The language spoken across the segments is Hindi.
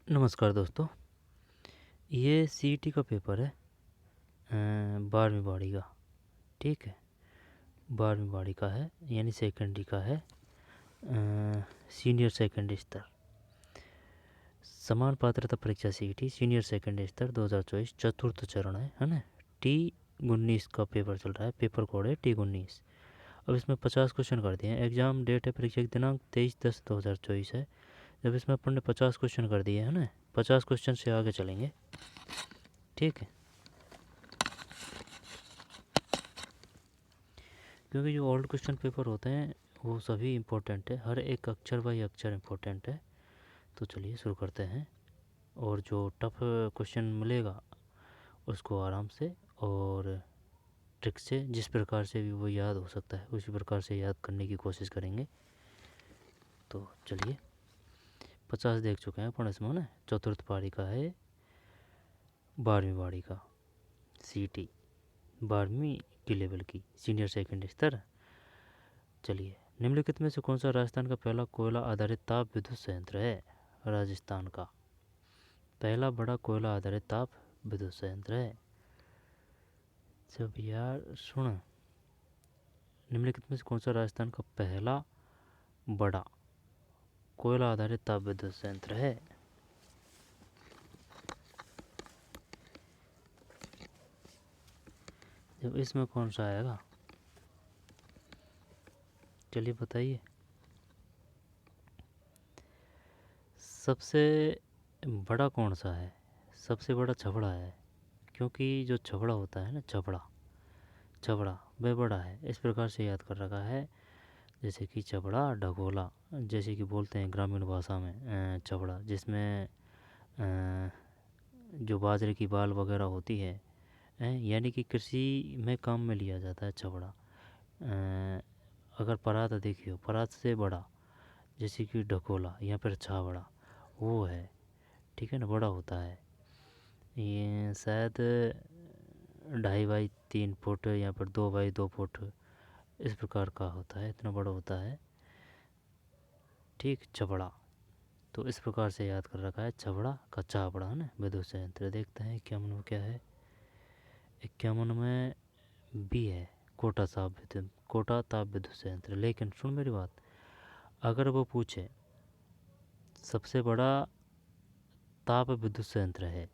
नमस्कार दोस्तों। ये सीईटी का पेपर है 12वीं बाड़ी का। ठीक है, 12वीं बाड़ी का है, यानी सेकेंडरी का है। सीनियर सेकेंडरी स्तर समान पात्रता परीक्षा सीईटी सीनियर सेकेंडरी स्तर 2024 चतुर्थ चरण है ना। T19 का पेपर चल रहा है, पेपर कोड है T19। अब इसमें 50 क्वेश्चन कर दिए हैं। एग्ज़ाम डेट है, परीक्षा की दिनांक 23/10/2024 है। जब इसमें अपन ने 50 क्वेश्चन कर दिए है ना, 50 क्वेश्चन से आगे चलेंगे। ठीक है, क्योंकि जो ओल्ड क्वेश्चन पेपर होते हैं वो सभी इम्पोर्टेंट है, हर एक अक्षर बाई अक्षर इम्पोर्टेंट है। तो चलिए शुरू करते हैं। और जो टफ क्वेश्चन मिलेगा उसको आराम से और ट्रिक से, जिस प्रकार से भी वो याद हो सकता है उसी प्रकार से याद करने की कोशिश करेंगे। तो चलिए, 50 देख चुके हैं अपन इसमें ना। चतुर्थ पारी का है, 12वीं बाड़ी का सीईटी 12वीं की लेवल की सीनियर सेकेंडरी स्तर। चलिए, निम्नलिखित में से कौन सा राजस्थान का पहला कोयला आधारित ताप विद्युत संयंत्र है? राजस्थान का पहला बड़ा कोयला आधारित ताप विद्युत संयंत्र है। जब यार सुन, निम्नलिखित में से कौन सा राजस्थान का पहला बड़ा कोयला आधारित ताप विद्युत संयंत्र है? जब इसमें कौन सा आएगा, चलिए बताइए। सबसे बड़ा कौन सा है? सबसे बड़ा छबड़ा है, क्योंकि जो छबड़ा होता है ना, छबड़ा छबड़ा वह बड़ा है। इस प्रकार से याद कर रखा है, जैसे कि छबड़ा ढगोला, जैसे कि बोलते हैं ग्रामीण भाषा में छबड़ा, जिसमें जो बाजरे की बाल वगैरह होती है, यानी कि कृषि में काम में लिया जाता है छबड़ा। अगर परात देखिए, परात से बड़ा जैसे कि ढकोला या फिर छाबड़ा, वो है। ठीक है ना, बड़ा होता है। ये शायद 2.5 बाई 3 फुट या फिर 2 बाई 2 फुट इस प्रकार का होता है, इतना बड़ा होता है। ठीक, छबड़ा। तो इस प्रकार से याद कर रखा है, छबड़ा का चाबड़ा है ना विद्युत संयंत्र। देखते हैं 51 में क्या है। 51 में बी है, कोटा ताप विद्युत संयंत्र। लेकिन सुन मेरी बात, अगर वो पूछे सबसे बड़ा ताप विद्युत संयंत्र है,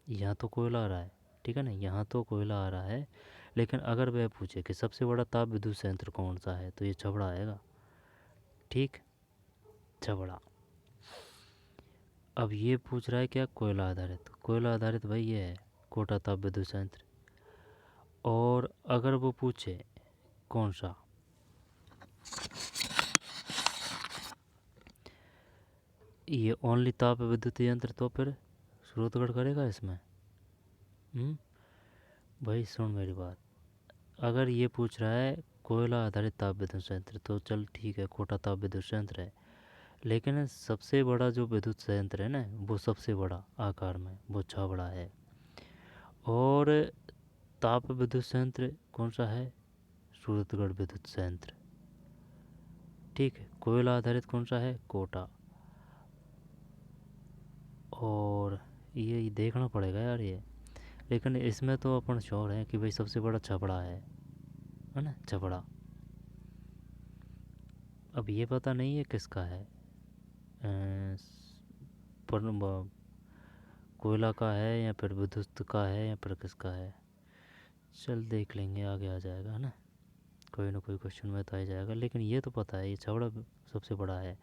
यहाँ तो कोयला आ रहा है, ठीक है ना, यहाँ तो कोयला आ रहा है, लेकिन अगर वह पूछे कि सबसे बड़ा ताप विद्युत संयंत्र कौन सा है, तो ये छबड़ा आएगा। ठीक, छबड़ा। अब ये पूछ रहा है क्या, कोयला आधारित। कोयला आधारित भाई ये है कोटा ताप विद्युत संयंत्र। और अगर वो पूछे कौन सा, ये ओनली ताप विद्युत यंत्र, तो फिर स्रोतगढ़ करेगा इसमें। भाई सुन मेरी बात, अगर ये पूछ रहा है कोयला आधारित ताप विद्युत संयंत्र, तो चल ठीक है, कोटा ताप विद्युत संयंत्र है। लेकिन सबसे बड़ा जो विद्युत संयंत्र है ना, वो सबसे बड़ा आकार में वो छाबड़ा है। और ताप विद्युत संयंत्र कौन सा है? सूरतगढ़ विद्युत संयंत्र। ठीक है, कोयला आधारित कौन सा है? कोटा। और ये देखना पड़ेगा यार ये, लेकिन इसमें तो अपन श्योर है कि भाई सबसे बड़ा छपड़ा है ना, छपड़ा। अब ये पता नहीं है किसका है, पर कोयला का है या फिर विद्युत का है या फिर किसका है। चल देख लेंगे, आगे आ जाएगा ना, कोई ना कोई क्वेश्चन में तो आ जाएगा। लेकिन ये तो पता है ये छबड़ा सबसे बड़ा है।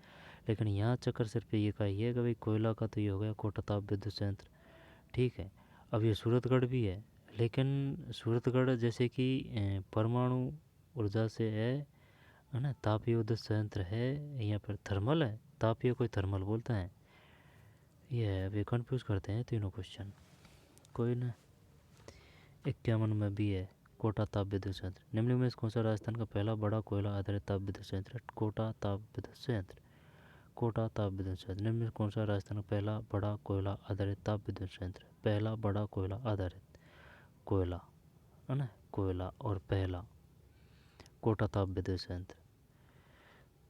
लेकिन यहाँ चक्कर सिर्फ ये का ही है कि भाई कोयला का तो ये हो गया कोटा ताप विद्युत संयंत्र। ठीक है, अब ये सूरतगढ़ भी है, लेकिन सूरतगढ़ जैसे कि परमाणु ऊर्जा से है ना, तापीय विद्युत संयंत्र है या फिर थर्मल है। तापीय कोई थर्मल बोलता है, ये है। अब ये कन्फ्यूज़ करते हैं तीनों क्वेश्चन, कोई ना। 51 में भी है कोटा ताप विद्युत संयंत्र। निम्नलिखित में कौन सा राजस्थान का पहला बड़ा कोयला आधारित ताप विद्युत संयंत्र? कोटा ताप विद्युत संयंत्र। कोटा ताप विद्युत संयंत्र। निम्न में कौन सा राजस्थान का पहला बड़ा कोयला आधारित ताप विद्युत संयंत्र? पहला बड़ा कोयला आधारित, कोयला है ना, कोयला और पहला कोटा ताप विद्युत संयंत्र।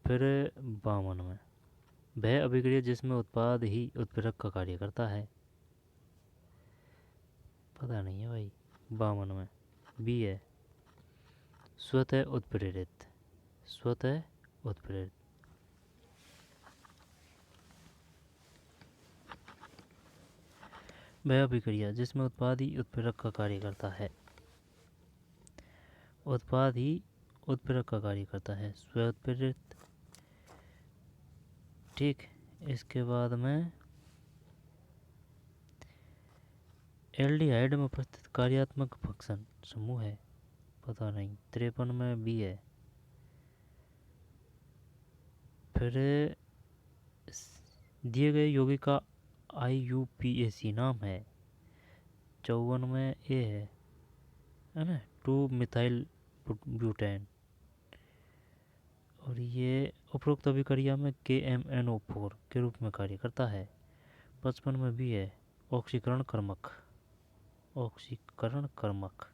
फिर 52 में, वह अभिक्रिया जिसमें उत्पाद ही उत्प्रेरक का कार्य करता है। पता नहीं है भाई। 52 में बी है, स्वतः उत्प्रेरित। स्वतः उत्प्रेरित। वह अभिक्रिया जिसमें उत्पाद ही उत्प्रेरक का कार्य करता है। उत्पाद ही उत्प्रेरक का कार्य करता है, स्व उत्प्रेरित। ठीक। इसके बाद में एल्डिहाइड में उपस्थित कार्यात्मक फंक्शन समूह है। पता नहीं। 53 में बी है। फिर दिए गए यौगिक का IUPAC नाम है। 54 में ए है ना, 2 मिथाइल ब्यूटेन। और ये उपरोक्त अभिक्रिया में KMNO4 के रूप में कार्य करता है। 55 में भी है, ऑक्सीकरण कर्मक। ऑक्सीकरण कर्मक।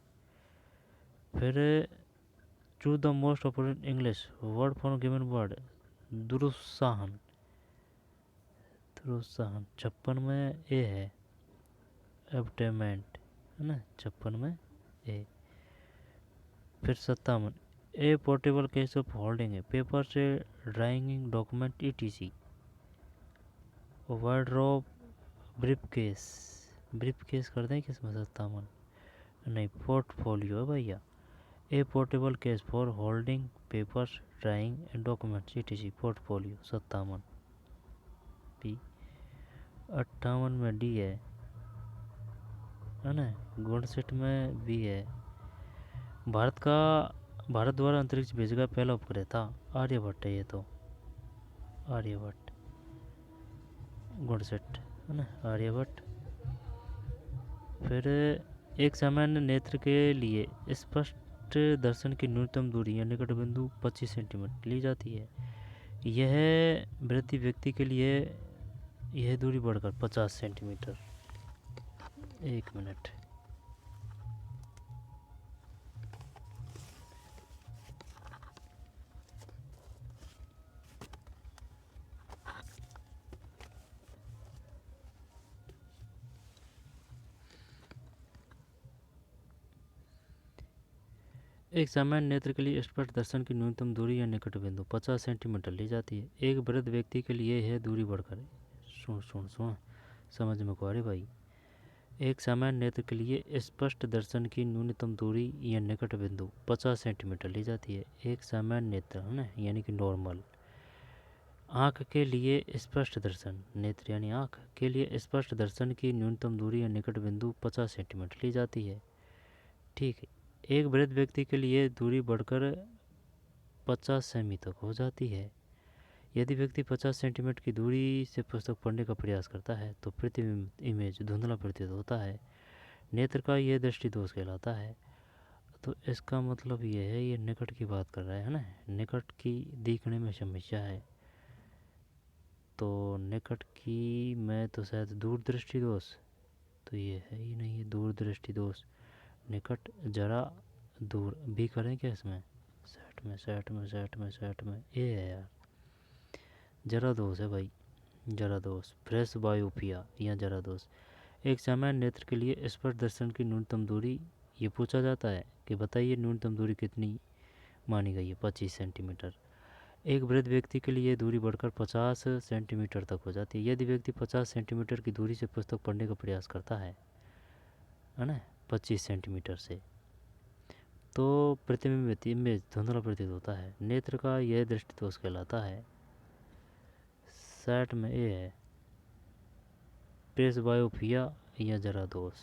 फिर choose the most opposite English word for given word. दुरुत्साहन। दुरुत्साहन 56 में ए है, एब्टेमेंट है ना, 56 में ए। फिर 57 a portable case of holding है पेपर से drawing document ETC। Wardrobe briefcase. Briefcase कर दें किसमें? 57 नहीं, पोर्टफोलियो है भैया। A portable case for holding papers drawing and documents ETC portfolio 57 B. 58 में डी है ना, गुणसेट में बी है। भारत द्वारा अंतरिक्ष भेजा गया पहला उपग्रह था आर्यभट्ट है ये तो। आर्यभट्ट गुणसेट है ना, आर्यभट्ट। फिर एक सामान्य नेत्र के लिए स्पष्ट दर्शन की न्यूनतम दूरी या निकट बिंदु 25 सेंटीमीटर ली जाती है। यह वृद्धि व्यक्ति के लिए यह दूरी बढ़कर 50 सेंटीमीटर। 1 मिनट। एक सामान्य नेत्र के लिए स्पष्ट दर्शन की न्यूनतम दूरी या निकट बिंदु 50 सेंटीमीटर ली जाती है। एक वृद्ध व्यक्ति के लिए यह दूरी बढ़कर सुन समझ में को आ रही भाई। एक सामान्य नेत्र के लिए स्पष्ट दर्शन की न्यूनतम दूरी या निकट बिंदु 50 सेंटीमीटर ली जाती है। एक सामान्य नेत्र है ना, यानी कि नॉर्मल आँख के लिए स्पष्ट दर्शन, नेत्र यानी आँख के लिए स्पष्ट दर्शन की न्यूनतम दूरी या निकट बिंदु 50 सेंटीमीटर ली जाती है। ठीक है। एक वृद्ध व्यक्ति के लिए दूरी बढ़कर 50 सेमी तक हो जाती है। यदि व्यक्ति 50 सेंटीमीटर की दूरी से पुस्तक पढ़ने का प्रयास करता है तो प्रतिबिंब इमेज धुंधला प्रतीत होता है। नेत्र का यह दृष्टि दोष कहलाता है। तो इसका मतलब ये है, ये निकट की बात कर रहा है ना, निकट की देखने में समस्या है। तो निकट की में तो शायद दूर दृष्टि दोष, तो ये है ही नहीं, ये दूर दृष्टि दोष। निकट जरा दूर भी करें क्या इसमें? 60 में ये है यार, जरा दोष है भाई, जरा दोष। फ्रेश बायोपिया या जरा दोष। एक सामान्य नेत्र के लिए स्पष्ट दर्शन की न्यूनतम दूरी ये पूछा जाता है कि बताइए न्यूनतम दूरी कितनी मानी गई है? 25 सेंटीमीटर। एक वृद्ध व्यक्ति के लिए दूरी बढ़कर 50 सेंटीमीटर तक हो जाती है। यदि व्यक्ति 50 सेंटीमीटर की दूरी से पुस्तक पढ़ने का प्रयास करता है ना, 25 सेंटीमीटर से, तो प्रतिबिंब इमेज धुंधला प्रतीत होता है। नेत्र का यह दृष्टि दोष कहलाता है। 60 में ए है, प्रेसबायोपिया या जरा दोष।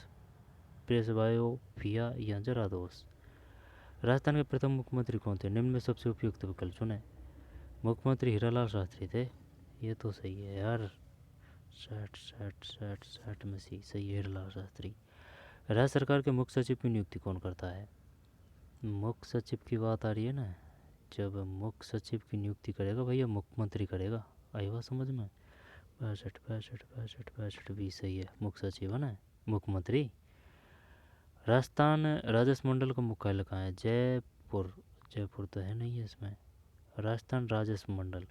प्रेसबायोपिया या जरा दोष। राजस्थान के प्रथम मुख्यमंत्री कौन थे? निम्न में सबसे उपयुक्त विकल्प चुनें। मुख्यमंत्री हीरालाल शास्त्री थे। ये तो सही है यार। 60 में सही है, हीरालाल शास्त्री। राज्य सरकार के मुख्य सचिव की नियुक्ति कौन करता है? मुख्य सचिव की बात आ रही है ना, जब मुख्य सचिव की नियुक्ति करेगा भैया मुख्यमंत्री करेगा। आई बात समझ में? 62 भी सही है, मुख्य सचिव है ना, मुख्यमंत्री। राजस्थान राजस्व मंडल का मुख्यालय कहाँ है? जयपुर। जयपुर तो है नहीं है इसमें। राजस्थान राजस्व मंडल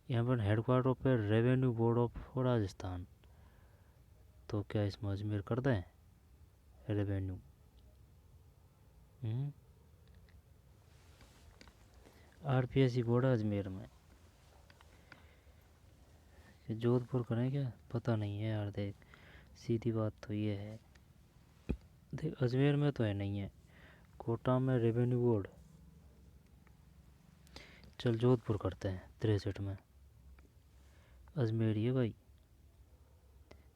यहाँ पर हेडक्वार्टर पे रेवेन्यू बोर्ड ऑफ राजस्थान, तो क्या इसमें अजमेर कर दें रेवेन्यू? आरपीएससी बोर्ड है अजमेर में, कि जोधपुर करें क्या, पता नहीं है यार। देख सीधी बात तो ये है, देख अजमेर में तो है नहीं है, कोटा में रेवेन्यू बोर्ड। चल जोधपुर करते हैं 63 में, अजमेर ही है भाई।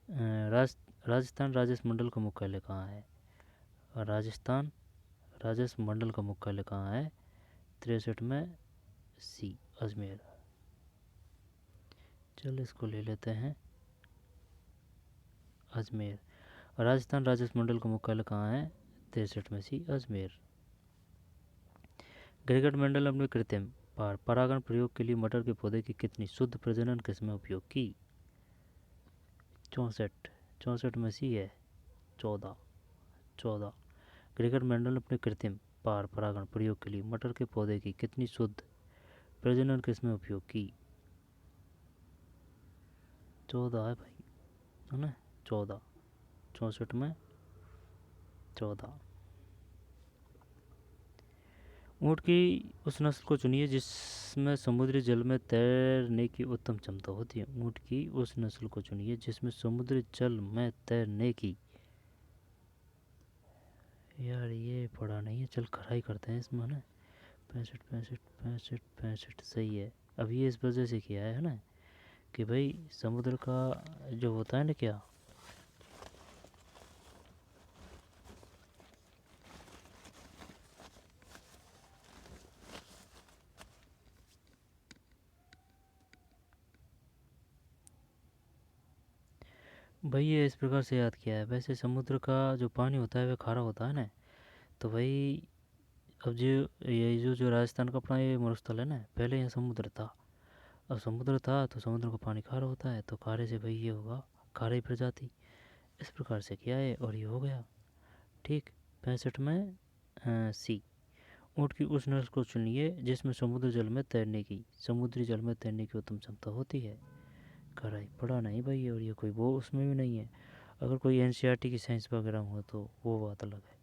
राजस्थान राजस्व मंडल का मुख्यालय कहाँ है? राजस्थान राजस्व मंडल का मुख्यालय कहाँ है? 63 में सी, अजमेर। चल इसको ले लेते हैं अजमेर। राजस्थान राजस्व मंडल का मुख्यालय कहाँ है? 63 में सी, अजमेर। गिरगिट मंडल अपने कृत्रिम परागण प्रयोग के लिए मटर के पौधे की कितनी शुद्ध प्रजनन किस्में उपयोग की? 64 में सी है, 14। गिरगिट मंडल अपने कृत्रिम परागण प्रयोग के लिए मटर के पौधे की कितनी शुद्ध प्रजनन किस्में उपयोग की? 14 है भाई, है ना, 14। 64 में 14। ऊँट की उस नस्ल को चुनिए जिसमें समुद्री जल में तैरने की उत्तम क्षमता होती है। ऊँट की उस नस्ल को चुनिए जिसमें समुद्री जल में तैरने की, यार ये पढ़ा नहीं है, चल खराई करते हैं इसमें, है ना। 65 सही है। अब ये इस वजह से किया है ना कि भाई समुद्र का जो होता है ना, क्या भाई, ये इस प्रकार से याद किया है। वैसे समुद्र का जो पानी होता है वह खारा होता है ना, तो भाई अब जो ये जो राजस्थान का अपना ये मरुस्थल है ना, पहले यहाँ समुद्र था। अब समुद्र था तो समुद्र का पानी खारा होता है, तो खारे से भाई ये होगा खारे प्रजाति। इस प्रकार से किया है और ये हो गया ठीक। 65 में सी, ऊँट की उस नस्ल को चुनिए जिसमें समुद्री जल में तैरने की उत्तम क्षमता होती है। खराई पढ़ा नहीं भाई, और ये कोई वो उसमें भी नहीं है। अगर कोई एनसीईआरटी की साइंस वगैरह हो तो वो बात अलग है।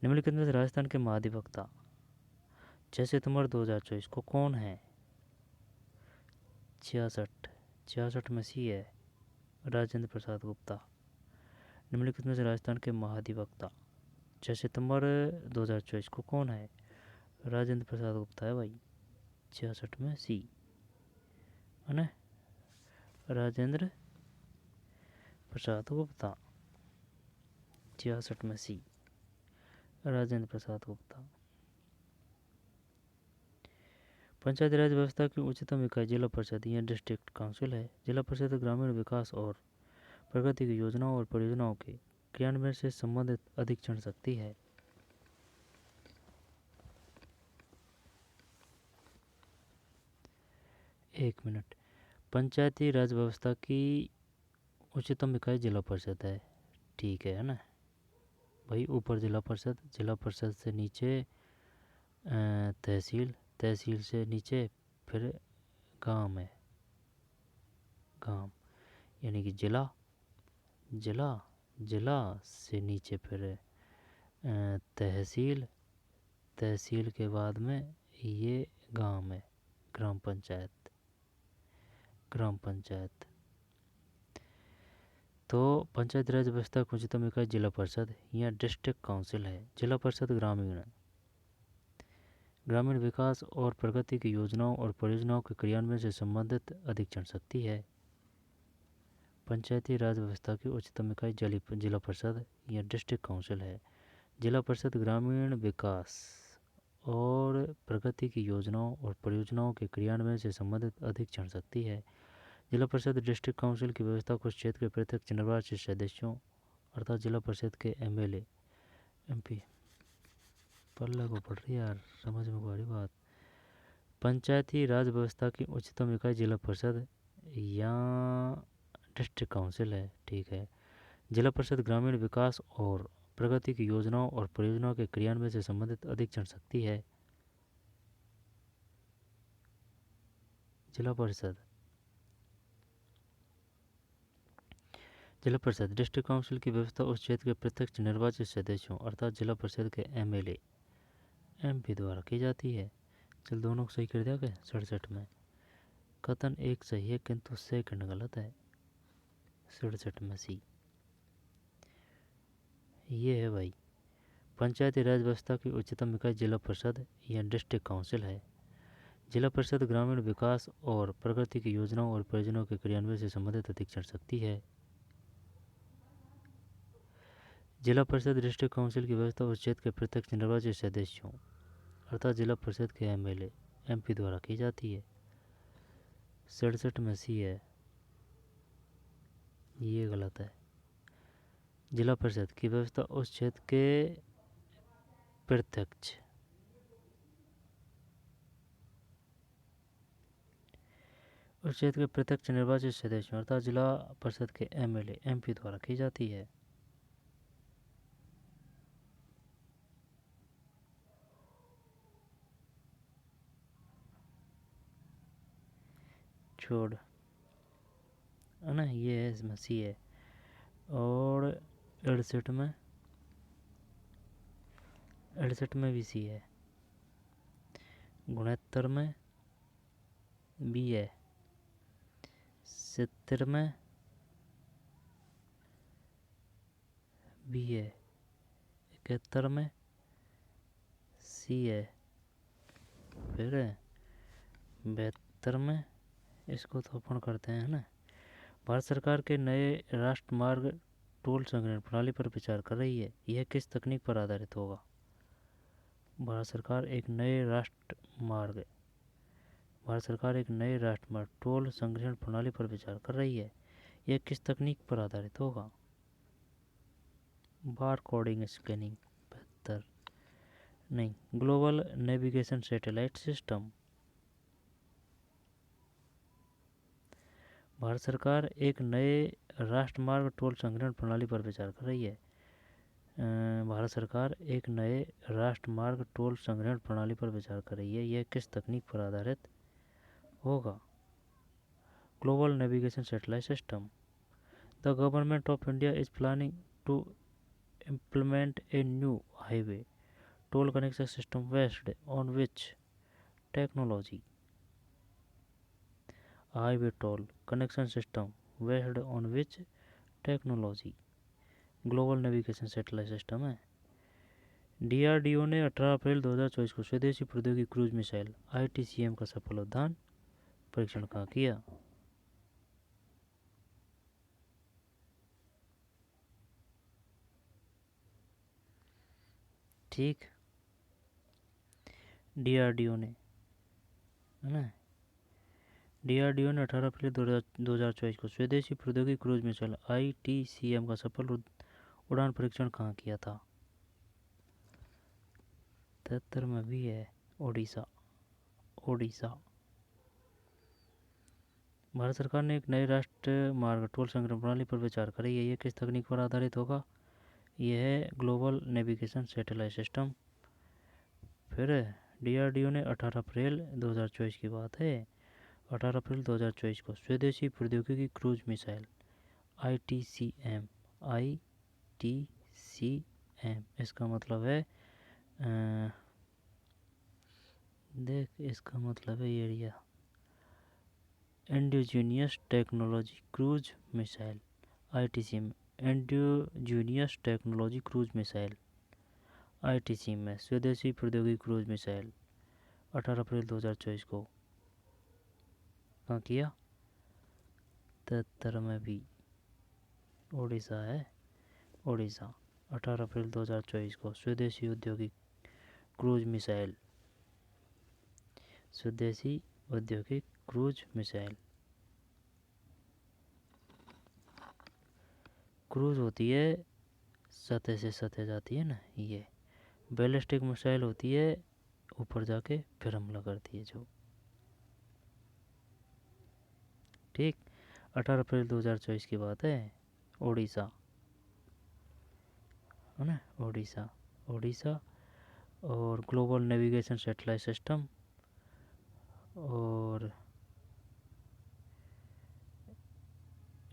निम्नलिखित में से राजस्थान के महाधिवक्ता 6 सितंबर 2024 को कौन है? 66 में सी है, राजेंद्र प्रसाद गुप्ता। निम्नलिखित में से राजस्थान के महाधिवक्ता 6 सितंबर 2024 को कौन है? राजेंद्र प्रसाद गुप्ता है भाई, 66 में सी, है ना, राजेंद्र प्रसाद गुप्ता, 66 में सी, राजेंद्र प्रसाद गुप्ता। पंचायती राज व्यवस्था की उच्चतम इकाई जिला परिषद या डिस्ट्रिक्ट काउंसिल है। जिला परिषद ग्रामीण विकास और प्रगति की योजनाओं और परियोजनाओं के क्रियान्वयन से संबंधित अधीक्षण शक्ति है। एक मिनट, पंचायती राज व्यवस्था की उच्चतम इकाई जिला परिषद है, ठीक है ना भाई। ऊपर जिला परिषद से नीचे तहसील, तहसील से नीचे फिर गांव है, गांव यानी कि जिला, जिला से नीचे फिर तहसील, तहसील के बाद में ये गांव है, ग्राम पंचायत। तो पंचायती राज व्यवस्था की उच्चतम इकाई जिला परिषद या डिस्ट्रिक्ट काउंसिल है। जिला परिषद ग्रामीण विकास और प्रगति की योजनाओं और परियोजनाओं के क्रियान्वयन से संबंधित अधीक्षण शक्ति है। पंचायती राज व्यवस्था की उच्चतम इकाई जिला परिषद या डिस्ट्रिक्ट काउंसिल है। जिला परिषद ग्रामीण विकास और प्रगति की योजनाओं और परियोजनाओं के क्रियान्वयन से संबंधित अधीक्षण शक्ति है। जिला परिषद डिस्ट्रिक्ट काउंसिल की व्यवस्था कुछ क्षेत्र के प्रत्यक्ष निर्वाचित सदस्यों अर्थात जिला परिषद के एमएलए एमपी, पल्ला को पड़ रही यार, समझ में को आ रही बात। पंचायती राज व्यवस्था की उच्चतम इकाई जिला परिषद या डिस्ट्रिक्ट काउंसिल है, ठीक है। जिला परिषद ग्रामीण विकास और प्रगति की योजनाओं और परियोजनाओं के क्रियान्वयन से संबंधित अधीक्षण शक्ति है। जिला परिषद डिस्ट्रिक्ट काउंसिल की व्यवस्था उस क्षेत्र के प्रत्यक्ष निर्वाचित सदस्यों अर्थात जिला परिषद के एमएलए एमपी द्वारा की जाती है। चल दोनों को सही कर दिया क्या 67 में। कथन एक सही है किंतु सेकंड गलत है 67 में सी। ये है भाई, पंचायती राज व्यवस्था की उच्चतम इकाई जिला परिषद या डिस्ट्रिक्ट काउंसिल है। जिला परिषद ग्रामीण विकास और प्रगति की योजनाओं और परियोजनाओं के क्रियान्वयन से संबंधित अधीक्षण शक्ति है। जिला परिषद डिस्ट्रिक्ट काउंसिल की व्यवस्था उस क्षेत्र के प्रत्यक्ष निर्वाचित सदस्यों अर्थात जिला परिषद के एमएलए एमपी द्वारा की जाती है। 67 में सी है, ये गलत है। जिला परिषद की व्यवस्था उस क्षेत्र के प्रत्यक्ष निर्वाचित सदस्यों अर्थात जिला परिषद के एमएलए एमपी द्वारा की जाती है। छोड़ है ना, ये है इसमें सी है। और 68 में भी सी है। 69 में बी है। 70 में बी है। 71 में सी है। फिर 72 में इसको तो अपन करते हैं ना। भारत सरकार के नए राष्ट्रमार्ग टोल संग्रहण प्रणाली पर विचार कर रही है, यह किस तकनीक पर आधारित होगा। भारत सरकार एक नए राष्ट्रमार्ग टोल संग्रहण प्रणाली पर विचार कर रही है, यह किस तकनीक पर आधारित होगा। बार कोडिंग स्कैनिंग 72 नहीं, global navigation satellite system. Bharat सरकार एक नए राष्ट्रमार्ग टोल संग्रहण प्रणाली पर विचार कर रही है। भारत सरकार एक नए राष्ट्रमार्ग टोल संग्रहण प्रणाली पर विचार कर रही है, यह किस तकनीक पर आधारित होगा। Global navigation satellite system. The government of India is planning to implement a new highway toll connection system based on which technology. Highway toll connection system based on which technology. Global navigation satellite system है। डीआरडीओ ने 18 अप्रैल 2024 को स्वदेशी प्रौद्योगिकी क्रूज मिसाइल ITCM का सफल उड़ान परीक्षण कहाँ किया। ठीक, डीआरडीओ ने है ना, डीआरडीओ ने 18 अप्रैल 2024 को स्वदेशी प्रौद्योगिकी क्रूज मिसाइल ITCM का सफल उड़ान परीक्षण कहाँ किया था। 73 में भी है, ओडिशा। भारत सरकार ने एक नए राष्ट्रीय मार्ग टोल संग्रहण प्रणाली पर विचार कर रही है, यह किस तकनीक पर आधारित होगा। यह है ग्लोबल नेविगेशन सैटेलाइट सिस्टम। फिर डीआरडीओ ने 18 अप्रैल 2024 की बात है, 18 अप्रैल 2024 को स्वदेशी प्रौद्योगिकी क्रूज मिसाइल ITCM इसका मतलब है देख, इसका मतलब है area indigenous technology cruise missile ITCM indigenous technology cruise missile ITCM में स्वदेशी प्रौद्योगिकी क्रूज मिसाइल 18 अप्रैल 2024 को कहाँ किया। 73 में भी ओडिशा है, ओडिशा। 18 अप्रैल 2024 को स्वदेशी औद्योगिक क्रूज मिसाइल, स्वदेशी औद्योगिक क्रूज मिसाइल। क्रूज होती है सतह से सतह जाती है ना, ये बैलिस्टिक मिसाइल होती है ऊपर जाके फिर हमला करती है जो। ठीक, 18 अप्रैल 2024 की बात है, ओडिशा है ना, ओडिशा। और ग्लोबल नेविगेशन सैटेलाइट सिस्टम और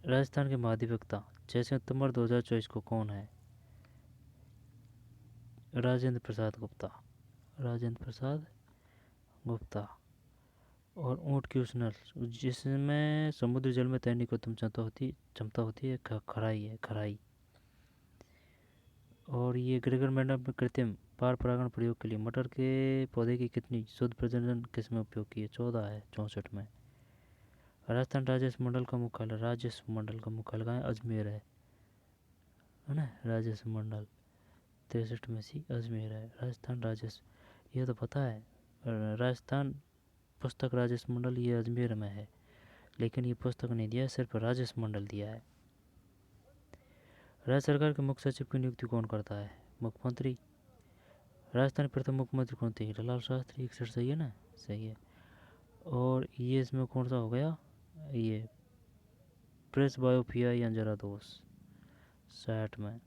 राजस्थान के महाधिवक्ता 6 सितंबर 2024 को कौन है? राजेंद्र प्रसाद गुप्ता। राजेंद्र प्रसाद गुप्ता। और ऊँट की उस नस्ल जिसमें समुद्री जल में तैरने की उत्तम क्षमता होती है, खराई है, खराई। और ये ग्रेगर मैडम में कृत्रिम पार परागण प्रयोग के लिए मटर के पौधे की कितनी शुद्ध प्रजनन किस्में उपयोग की है? 14 है 64 में। राजस्थान राजस्व मंडल का मुख्यालय, राजस्व मंडल का मुख्यालय कहाँ है? अजमेर है ना। राजस्व मंडल 63 में सी अजमेर है। राजस्थान राजस्व, ये तो पता है। राजस्थान पुस्तक राजस्व मंडल ये अजमेर में है, लेकिन ये पुस्तक नहीं दिया है, सिर्फ राजस्व मंडल दिया है। राज्य सरकार के मुख्य सचिव की नियुक्ति कौन करता है? मुख्यमंत्री। राजस्थान के प्रथम मुख्यमंत्री कौन थे? हीरालाल शास्त्री। 61 सही है ना? सही है। और ये इसमें कौन सा हो गया? ये प्रेस बायोपिया या जरा दोष 60 में।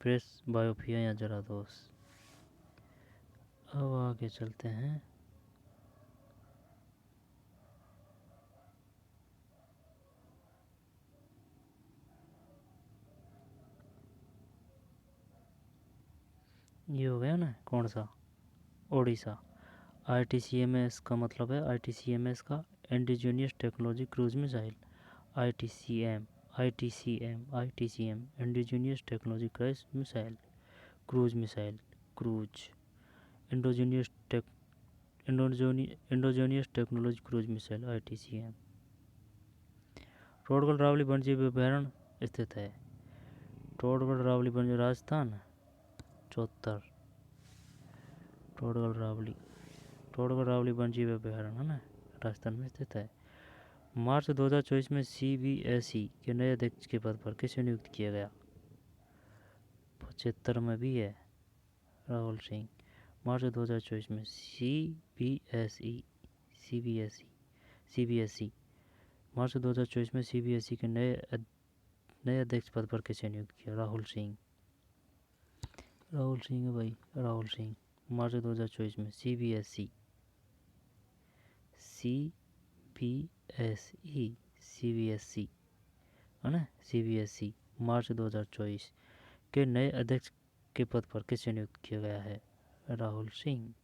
प्रेस बायोपिया या जरा दोष। अब आगे चलते हैं। ये हो गया ना, कौन सा? ओडिशा। ITCMS का मतलब है, ITCMS का indigenous technology cruise missile. ITCM indigenous technology cruise missile. Cruise endogenous technology cruise missile ITCM। Todgarh रावली वन्यजीव अभयारण्य स्थित है। टोडगढ़ रावली वन्य राजस्थान 74। टोडगढ़ रावली वन्यजीव अभयारण्य है ना, राजस्थान में स्थित है। मार्च 2024 में CBSE के नए अध्यक्ष के पद पर किसे नियुक्त किया गया? 75 में भी है, राहुल सिंह। मार्च 2024 में CBSE मार्च 2024 में CBSE के नए अध्यक्ष पद पर किसे नियुक्त किया? राहुल सिंह है भाई, राहुल सिंह। मार्च 2024 में CBSE है ना, CBSE मार्च 2024 के नए अध्यक्ष के पद पर किसे नियुक्त किया गया है? राहुल सिंह।